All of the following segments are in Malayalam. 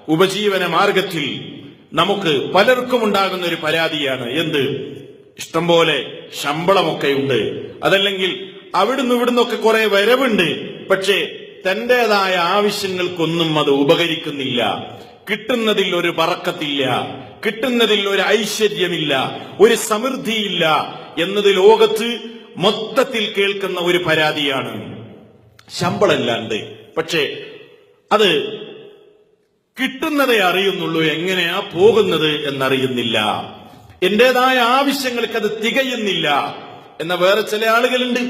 ഉപജീവന മാർഗത്തിൽ നമുക്ക് പലർക്കും ഉണ്ടാകുന്ന ഒരു പരാതിയാണ്. എന്ത്? ഇഷ്ടംപോലെ ശമ്പളമൊക്കെ ഉണ്ട്, അതല്ലെങ്കിൽ അവിടുന്ന് ഇവിടുന്നൊക്കെ കുറെ വരവുണ്ട്, പക്ഷേ തന്റേതായ ആവശ്യങ്ങൾക്കൊന്നും അത് ഉപകരിക്കുന്നില്ല. കിട്ടുന്നതിൽ ഒരു ബറക്കത്തില്ല, കിട്ടുന്നതിൽ ഒരു ഐശ്വര്യമില്ല, ഒരു സമൃദ്ധിയില്ല എന്നത് ലോകത്ത് മൊത്തത്തിൽ കേൾക്കുന്ന ഒരു പരാതിയാണ്. ശമ്പളമില്ലാണ്ട്, പക്ഷേ അത് കിട്ടുന്നതേ അറിയുന്നുള്ളൂ, എങ്ങനെയാ പോകുന്നത് എന്നറിയുന്നില്ല. എന്റേതായ ആവശ്യങ്ങൾക്ക് അത് തികയുന്നില്ല എന്ന വേറെ ചില ആളുകളുണ്ട്.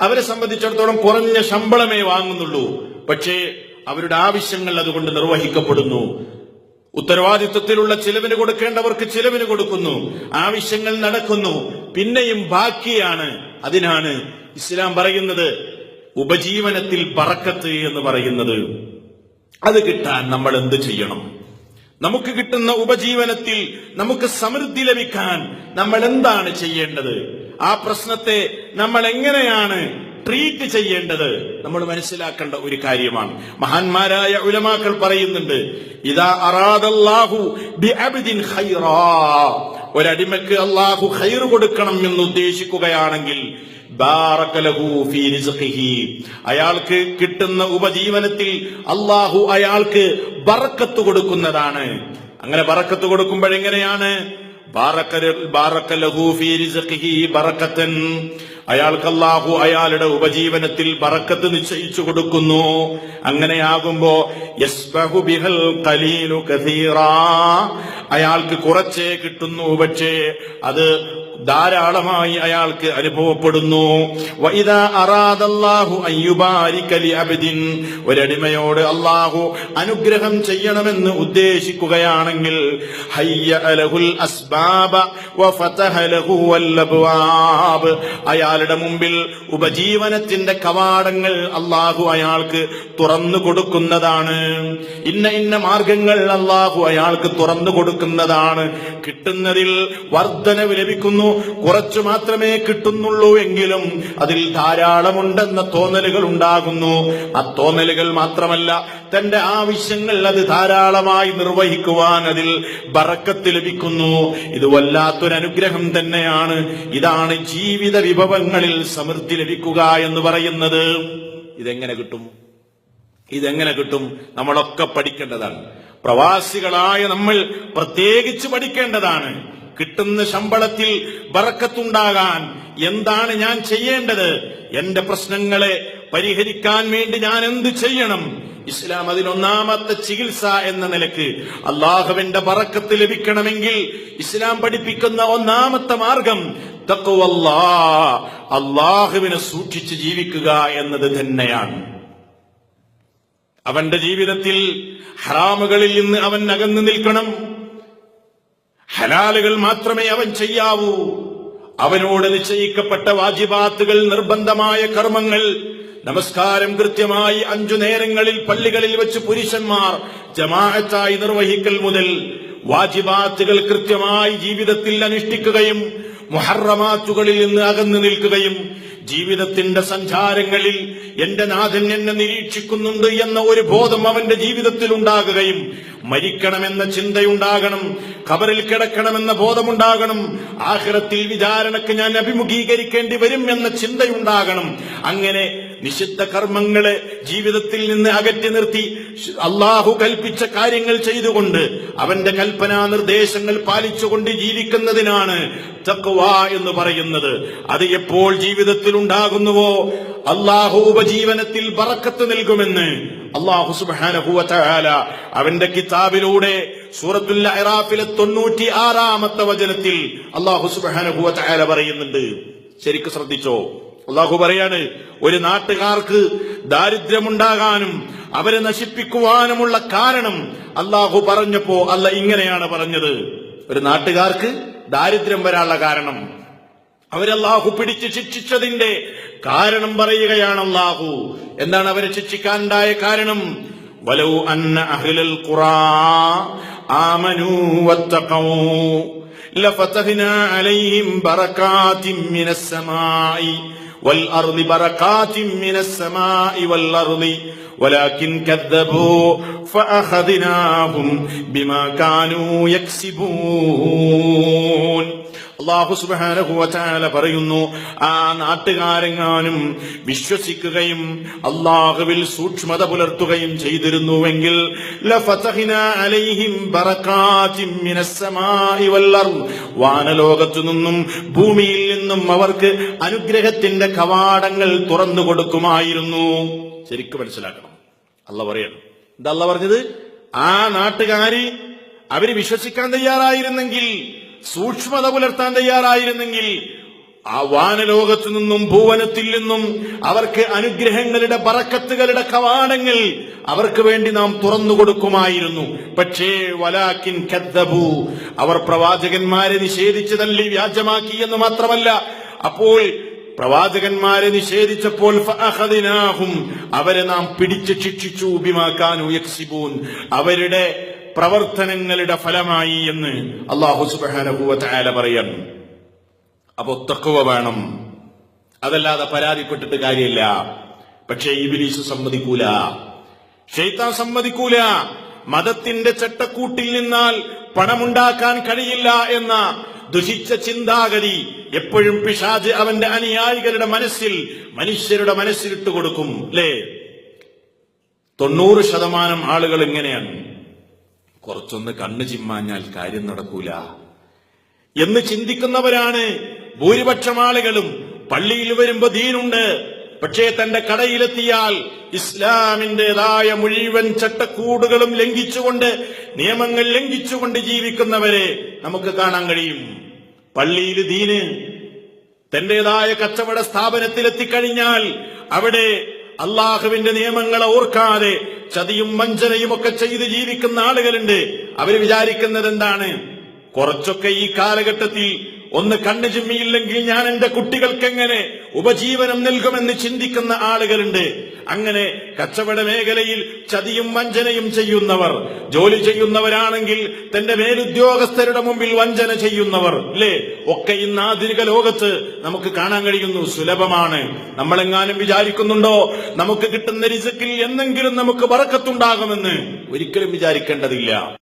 അവരെ സംബന്ധിച്ചിടത്തോളം കുറഞ്ഞ ശമ്പളമേ വാങ്ങുന്നുള്ളൂ, പക്ഷേ അവരുടെ ആവശ്യങ്ങൾ അതുകൊണ്ട് നിർവഹിക്കപ്പെടുന്നു. ഉത്തരവാദിത്വത്തിലുള്ള ചിലവിന് കൊടുക്കേണ്ടവർക്ക് ചിലവിന് കൊടുക്കുന്നു, ആവശ്യങ്ങൾ നടക്കുന്നു, പിന്നെയും ബാക്കിയാണ്. അതിനാണ് ഇസ്ലാം പറയുന്നത് ഉപജീവനത്തിൽ ബറക്കത്ത് എന്ന് പറയുന്നത്. അത് കിട്ടാൻ നമ്മൾ എന്ത് ചെയ്യണം? നമുക്ക് കിട്ടുന്ന ഉപജീവനത്തിൽ നമുക്ക് സമൃദ്ധി ലഭിക്കാൻ നമ്മൾ എന്താണ് ചെയ്യേണ്ടത്? ആ പ്രശ്നത്തെ നമ്മൾ എങ്ങനെയാണ് ട്രീറ്റ് ചെയ്യേണ്ടത്? നമ്മൾ മനസ്സിലാക്കേണ്ട ഒരു കാര്യമാണ്. മഹാന്മാരായ ഉലമാക്കൾ പറയുന്നുണ്ട്, ഇദാ അറാദല്ലാഹു ബിഅബ്ദിൻ ഖൈറാ, ഒരടിമക്ക് അല്ലാഹു ഖൈർ കൊടുക്കണം എന്ന് ഉദ്ദേശിക്കുകയാണെങ്കിൽ ബാറക ലഹു ഫീ റിസ്ഖിഹി, അയാൾക്ക് കിട്ടുന്ന ഉപജീവനത്തിൽ അല്ലാഹു അയാൾക്ക് ബറക്കത്ത് കൊടുക്കുന്നതാണ്. അങ്ങനെ ബറക്കത്ത് കൊടുക്കുമ്പോഴെങ്ങനെയാണ്? ബാറക ലഹു ഫീ റിസ്ഖിഹി ബറക്കത്തൻ, അയാൾക്ക് അല്ലാഹു അയാളുടെ ഉപജീവനത്തിൽ ബറക്കത്ത് നിശ്ചയിച്ചു കൊടുക്കുന്നു. അങ്ങനെയാകുമ്പോ യസ്ബഹു ബിഹൽ ഖലീലു കസീറാ, അയാൾക്ക് കുറച്ചേ കിട്ടുന്നു, പക്ഷേ അത് ധാരാളമായി അയാൾക്ക് അനുഭവപ്പെടുന്നു. വഇദാ അറാദല്ലാഹു അൻ യുബാരിക ലിഅബ്ദിൻ, ഒരടിമയോട് അല്ലാഹു അനുഗ്രഹം ചെയ്യണമെന്ന് ഉദ്ദേശിക്കുകയാണെങ്കിൽ ഹയ്യ ലഹുൽ അസ്ബാബ വഫതഹ ലഹു വൽ അബ്വാബ്, അയാളുടെ മുമ്പിൽ ഉപജീവനത്തിന്റെ കവാടങ്ങൾ അല്ലാഹു അയാൾക്ക് തുറന്നു കൊടുക്കുന്നതാണ്. ഇന്ന മാർഗങ്ങൾ അല്ലാഹു അയാൾക്ക് തുറന്നു കൊടുക്കുന്നതാണ്. കിട്ടുന്നതിൽ വർധനവ് ലഭിക്കുന്നു. കുറച്ചു മാത്രമേ കിട്ടുന്നുള്ളൂ എങ്കിലും അതിൽ ധാരാളമുണ്ടെന്ന തോന്നലുകൾ ഉണ്ടാകുന്നു. ആ തോന്നലുകൾ മാത്രമല്ല, തന്റെ ആവശ്യങ്ങൾ അത് ധാരാളമായി നിർവഹിക്കുവാൻ അതിൽ ബറക്കത്ത് ലഭിക്കുന്നു. ഇത് വല്ലാത്തൊരു അനുഗ്രഹം തന്നെയാണ്. ഇതാണ് ജീവിത വിഭവങ്ങളിൽ സമൃദ്ധി ലഭിക്കുക എന്ന് പറയുന്നത്. ഇതെങ്ങനെ കിട്ടും? ഇതെങ്ങനെ കിട്ടും? നമ്മളൊക്കെ പഠിക്കേണ്ടതാണ്. പ്രവാസികളായ നമ്മൾ പ്രത്യേകിച്ച് പഠിക്കേണ്ടതാണ്. കിട്ടുന്ന ശമ്പളത്തിൽ ബറക്കത്തുണ്ടാകാൻ എന്താണ് ഞാൻ ചെയ്യേണ്ടത്? എന്റെ പ്രശ്നങ്ങളെ പരിഹരിക്കാൻ വേണ്ടി ഞാൻ എന്ത് ചെയ്യണം? ഇസ്ലാം അതിനൊന്നാമത്തെ ചികിത്സ എന്ന നിലക്ക് അല്ലാഹുവിന്റെ ബറക്കത്ത് ലഭിക്കണമെങ്കിൽ ഇസ്ലാം പഠിപ്പിക്കുന്ന ഒന്നാമത്തെ മാർഗം തഖ്വല്ലാഹ്, അല്ലാഹുവിനെ സൂക്ഷിച്ച് ജീവിക്കുക എന്നത് തന്നെയാണ്. അവന്റെ ജീവിതത്തിൽ ഹറാമുകളിൽ നിന്ന് അവൻ അകന്നു നിൽക്കണം. ഹലാലുകൾ മാത്രമേ അവൻ ചെയ്യാവൂ. അവനോട് നിശ്ചയിക്കപ്പെട്ട വാജിബാത്തുകൾ, നിർബന്ധമായ കർമ്മങ്ങൾ, നമസ്കാരം കൃത്യമായി 5 നേരങ്ങളിൽ പള്ളികളിൽ വെച്ച് പുരുഷന്മാർ ജമാഅത്തായി നിർവഹിക്കൽ മുതൽ വാജിബാത്തുകൾ കൃത്യമായി ജീവിതത്തിൽ അനുഷ്ഠിക്കുകയും മുഹറമാത്തുകളിൽ നിന്ന് അകന്നു നിൽക്കുകയും ജീവിതത്തിന്റെ സഞ്ചാരങ്ങളിൽ എന്റെ നാഥൻ എന്നെ നിരീക്ഷിക്കുന്നുണ്ട് എന്ന ഒരു ബോധം അവന്റെ ജീവിതത്തിൽ ഉണ്ടാകുകയും മരിക്കണമെന്ന ചിന്തയുണ്ടാകണം, ഖബറിൽ കിടക്കണമെന്ന ബോധമുണ്ടാകണം, ആഖിറത്തിൽ വിചാരണക്ക് ഞാൻ അഭിമുഖീകരിക്കേണ്ടി വരും എന്ന ചിന്തയുണ്ടാകണം. അങ്ങനെ നിഷിദ്ധ കർമ്മങ്ങളെ ജീവിതത്തിൽ നിന്ന് അകറ്റി നിർത്തി അള്ളാഹു കൽപ്പിച്ച കാര്യങ്ങൾ ചെയ്തുകൊണ്ട് അവന്റെ കൽപ്പനാ നിർദ്ദേശങ്ങൾ പാലിച്ചുകൊണ്ട് ജീവിക്കുന്നതിനാണ് തഖ്വ എന്ന് പറയുന്നത്. അത് എപ്പോൾ ജീവിതത്തിൽ ഉണ്ടാകുന്നുവോ അള്ളാഹു ഉപജീവനത്തിൽ ബറക്കത്ത് നൽകുമെന്ന് അള്ളാഹു സുബ്ഹാനഹു വ തആല അവന്റെ കിതാബിലൂടെ സൂറത്തുൽ അഅറാഫിലെ 96-ാമത്തെ വചനത്തിൽ അള്ളാഹു സുബ്ഹാനഹു വ തആല പറയുന്നുണ്ട്. ശരിക്കും ശ്രദ്ധിച്ചോ? അള്ളാഹു പറയാണ്, ഒരു നാട്ടുകാർക്ക് ദാരിദ്ര്യമുണ്ടാകാനും അവരെ നശിപ്പിക്കുവാനുമുള്ള കാരണം അള്ളാഹു പറഞ്ഞപ്പോ അല്ല ഇങ്ങനെയാണ് പറഞ്ഞത്. ഒരു നാട്ടുകാർക്ക് ദാരിദ്ര്യം വരാനുള്ള കാരണം അവരല്ലാഹു പിടിച്ച് ശിക്ഷിച്ചതിന്റെ കാരണം പറയുകയാണ് അല്ലാഹു. എന്താണ് അവരെ ശിക്ഷിക്കാനുണ്ടായ കാരണം? വലൗ അന്ന അഹ്ലൽ ഖുറാ ആമനൂ വത്തഖൂ ലഫതഹ്നാ അലൈഹിം ബറകാതിൻ മിനസ് സമാഇ والأرض بركات من السماء والأرض വലാകിൻ കദ്ദബൂ ഫഅഖദ്നാഹും ബിമാ കാനൂ യക്സിബൂൻ. അല്ലാഹു സുബ്ഹാനഹു വ തആല പറയുന്നു, ആ നാട്ടുകാരെങ്ങാനും വിശ്വസിക്കുകയും അല്ലാഹുവിൽ സൂക്ഷ്മത പുലർത്തുകയും ചെയ്തിരുന്നുവെങ്കിൽ ലഫതഹ്നാ അലൈഹിം ബറകാതിൻ മിനസ് സമാഇ വൽ അർദ്, വാനലോകത്തു നിന്നും ഭൂമിയിൽ നിന്നും അവർക്ക് അനുഗ്രഹത്തിന്റെ കവാടങ്ങൾ തുറന്നു കൊടുക്കുമായിരുന്നു. ശരിക്കും മനസ്സിലാക്കണം. അല്ലാഹു പറയാണ്, എന്താ അല്ലാഹു പറഞ്ഞത്? ആ നാട്ടുകാര് അവര് വിശ്വസിക്കാൻ തയ്യാറായിരുന്നെങ്കിൽ, സൂക്ഷ്മത പുലർത്താൻ തയ്യാറായിരുന്നെങ്കിൽ, ആ വാനലോകത്തു നിന്നും ഭുവനത്തിൽ നിന്നും അവർക്ക് അനുഗ്രഹങ്ങളുടെ ബറക്കത്തുകളുടെ കവാടങ്ങൾ അവർക്ക് വേണ്ടി നാം തുറന്നു കൊടുക്കുമായിരുന്നു. പക്ഷേ വലാകിൻ കദ്ദബൂ, അവർ പ്രവാചകന്മാരെ നിഷേധിച്ചു തള്ളി വ്യാജമാക്കി എന്ന് മാത്രമല്ല, അപ്പോൾ പ്രവാചകന്മാരെ നിഷേധിച്ചപ്പോൾ ഫഅഖദ്നാഹും, അവരെ നാം പിടിച്ച് ശിക്ഷിച്ചു, ബിമാ കാനൂ യക്സിബൂൻ, അവരുടെ പ്രവർത്തനങ്ങളുടെ ഫലമായി എന്ന് അല്ലാഹു സുബ്ഹാനഹു വ തആല പറയുന്നു. അപ്പോ തഖ്വ വേണം, അതല്ലാതെ പരാതിപ്പെട്ടിട്ട് കാര്യമില്ല. പക്ഷേ ഇബ്ലീസ് സമ്മതിക്കൂല, ശൈത്താൻ സമ്മതിക്കൂല. മതത്തിന്റെ ചട്ടക്കൂട്ടിൽ നിന്നാൽ പണമുണ്ടാക്കാൻ കഴിയില്ല എന്ന ദുഷിച്ച ചിന്താഗതി എപ്പോഴും പിശാച് അവന്റെ അനുയായികളുടെ മനസ്സിൽ, മനുഷ്യരുടെ മനസ്സിലിട്ട് കൊടുക്കും. അല്ലേ? 90% ആളുകൾ ഇങ്ങനെയാണ്, കുറച്ചൊന്ന് കണ്ണു ചിമ്മാഞ്ഞാൽ കാര്യം നടക്കൂല എന്ന് ചിന്തിക്കുന്നവരാണ് ഭൂരിപക്ഷം ആളുകളും. പള്ളിയിൽ വരുമ്പോ ദീനുണ്ട്, പക്ഷേ തന്റെ കടയിലെത്തിയാൽ ഇസ്ലാമിന്റേതായ മുഴുവൻ ചട്ടക്കൂടുകളും ലംഘിച്ചുകൊണ്ട്, നിയമങ്ങൾ ലംഘിച്ചുകൊണ്ട് ജീവിക്കുന്നവരെ നമുക്ക് കാണാൻ കഴിയും. പള്ളിയിൽ ദീന്, തന്റേതായ കച്ചവട സ്ഥാപനത്തിലെത്തിക്കഴിഞ്ഞാൽ അവിടെ അള്ളാഹുവിന്റെ നിയമങ്ങളെ ഓർക്കാതെ ചതിയും വഞ്ചനയും ഒക്കെ ചെയ്ത് ജീവിക്കുന്ന ആളുകളുണ്ട്. അവര് വിചാരിക്കുന്നത് എന്താണ്? കുറച്ചൊക്കെ ഈ കാലഘട്ടത്തിൽ ഒന്ന് കണ്ണു ചിമ്മിയില്ലെങ്കിൽ ഞാൻ എന്റെ കുട്ടികൾക്ക് എങ്ങനെ ഉപജീവനം നൽകുമെന്ന് ചിന്തിക്കുന്ന ആളുകളുണ്ട്. അങ്ങനെ കച്ചവട മേഖലയിൽ ചതിയും വഞ്ചനയും ചെയ്യുന്നവർ, ജോലി ചെയ്യുന്നവരാണെങ്കിൽ തന്റെ മേലുദ്യോഗസ്ഥരുടെ മുമ്പിൽ വഞ്ചന ചെയ്യുന്നവർ, അല്ലേ? ഒക്കെ ഇന്ന് ആധുനിക ലോകത്ത് നമുക്ക് കാണാൻ കഴിയുന്നു. സുലഭമാണ്. നമ്മളെങ്ങാനും വിചാരിക്കുന്നുണ്ടോ നമുക്ക് കിട്ടുന്ന റിസ്ക്കിൽ എന്നെങ്കിലും നമുക്ക് ബറക്കത്തുണ്ടാകുമെന്ന്? ഒരിക്കലും വിചാരിക്കേണ്ടതില്ല.